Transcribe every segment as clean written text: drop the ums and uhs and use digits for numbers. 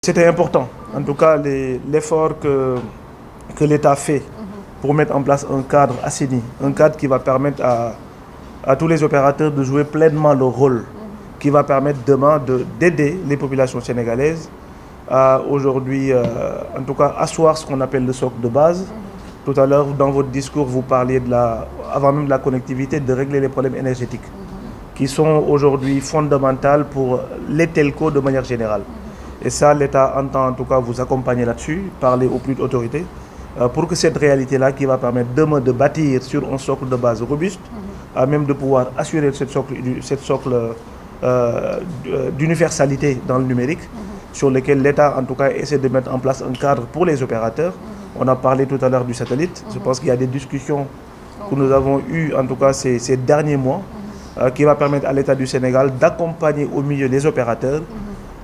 C'était important, en tout cas l'effort que l'État fait pour mettre en place un cadre assaini, un cadre qui va permettre à tous les opérateurs de jouer pleinement leur rôle, qui va permettre demain d'aider les populations sénégalaises à aujourd'hui, en tout cas, asseoir ce qu'on appelle le socle de base. Tout à l'heure, dans votre discours, vous parliez avant même de la connectivité, de régler les problèmes énergétiques qui sont aujourd'hui fondamentaux pour les telcos de manière générale. Et ça, l'État entend en tout cas vous accompagner là-dessus, parler aux plus hautes autorités, pour que cette réalité-là, qui va permettre demain de bâtir sur un socle de base robuste, à même de pouvoir assurer cette socle d'universalité dans le numérique, sur lequel l'État en tout cas essaie de mettre en place un cadre pour les opérateurs. On a parlé tout à l'heure du satellite. Je pense qu'il y a des discussions que nous avons eues en tout cas ces derniers mois, qui va permettre à l'État du Sénégal d'accompagner au milieu les opérateurs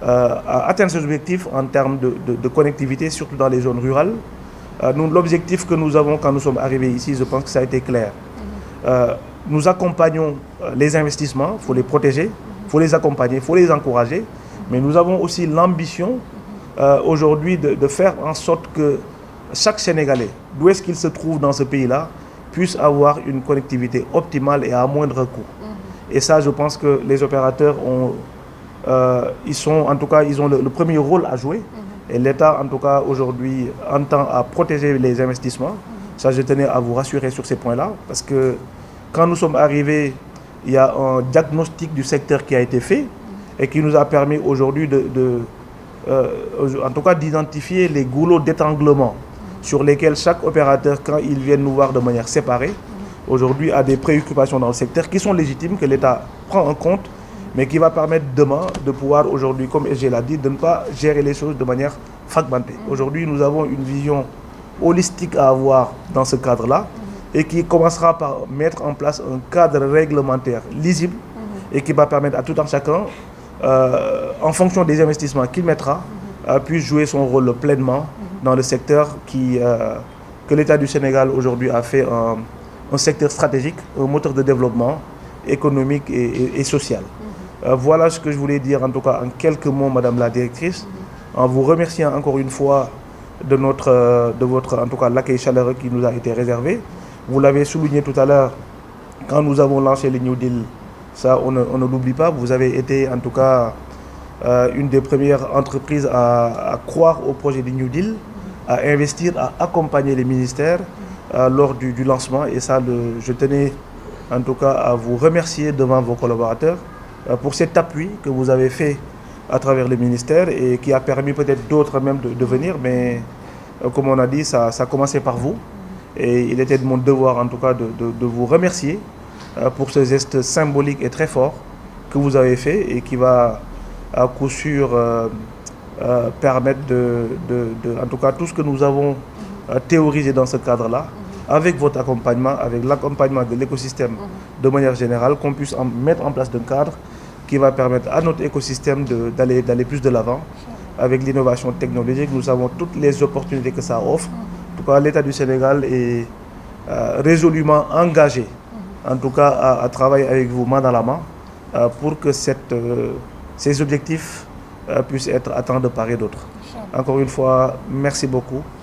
à atteindre ces objectifs en termes de connectivité, surtout dans les zones rurales. L'objectif que nous avons quand nous sommes arrivés ici, je pense que ça a été clair. Nous accompagnons les investissements, il faut les protéger, il faut les accompagner, il faut les encourager, mais nous avons aussi l'ambition aujourd'hui de faire en sorte que chaque Sénégalais, d'où est-ce qu'il se trouve dans ce pays-là, puisse avoir une connectivité optimale et à moindre coût. Et ça, je pense que les opérateurs ils ont le premier rôle à jouer. Et l'État, en tout cas, aujourd'hui, entend à protéger les investissements. Ça, je tenais à vous rassurer sur ces points-là. Parce que quand nous sommes arrivés, il y a un diagnostic du secteur qui a été fait et qui nous a permis aujourd'hui en tout cas, d'identifier les goulots d'étranglement sur lesquels chaque opérateur, quand ils viennent nous voir de manière séparée, aujourd'hui a des préoccupations dans le secteur qui sont légitimes, que l'État prend en compte, mais qui va permettre demain de pouvoir aujourd'hui, comme SG l'a dit, de ne pas gérer les choses de manière fragmentée. Aujourd'hui, nous avons une vision holistique à avoir dans ce cadre-là et qui commencera par mettre en place un cadre réglementaire lisible et qui va permettre à tout un chacun, en fonction des investissements qu'il mettra, puisse jouer son rôle pleinement dans le secteur que l'État du Sénégal aujourd'hui a fait un secteur stratégique, un moteur de développement économique et social. Voilà ce que je voulais dire en tout cas en quelques mots, Madame la Directrice, en vous remerciant encore une fois de votre en tout cas l'accueil chaleureux qui nous a été réservé. Vous l'avez souligné tout à l'heure, quand nous avons lancé les New Deal, ça on ne l'oublie pas, vous avez été en tout cas une des premières entreprises à croire au projet du New Deal, à investir, à accompagner les ministères lors du lancement. Et ça, je tenais en tout cas à vous remercier devant vos collaborateurs pour cet appui que vous avez fait à travers le ministère et qui a permis peut-être d'autres même de venir. Mais comme on a dit, ça a commencé par vous. Et il était de mon devoir en tout cas de vous remercier pour ce geste symbolique et très fort que vous avez fait et qui va à coup sûr permettre en tout cas tout ce que nous avons théorisé dans ce cadre-là, avec votre accompagnement, avec l'accompagnement de l'écosystème de manière générale, qu'on puisse mettre en place un cadre qui va permettre à notre écosystème d'aller plus de l'avant avec l'innovation technologique. Nous avons toutes les opportunités que ça offre. En tout cas, l'État du Sénégal est résolument engagé, en tout cas, à travailler avec vous main dans la main pour que ces objectifs puissent être atteints de part et d'autre. Encore une fois, merci beaucoup.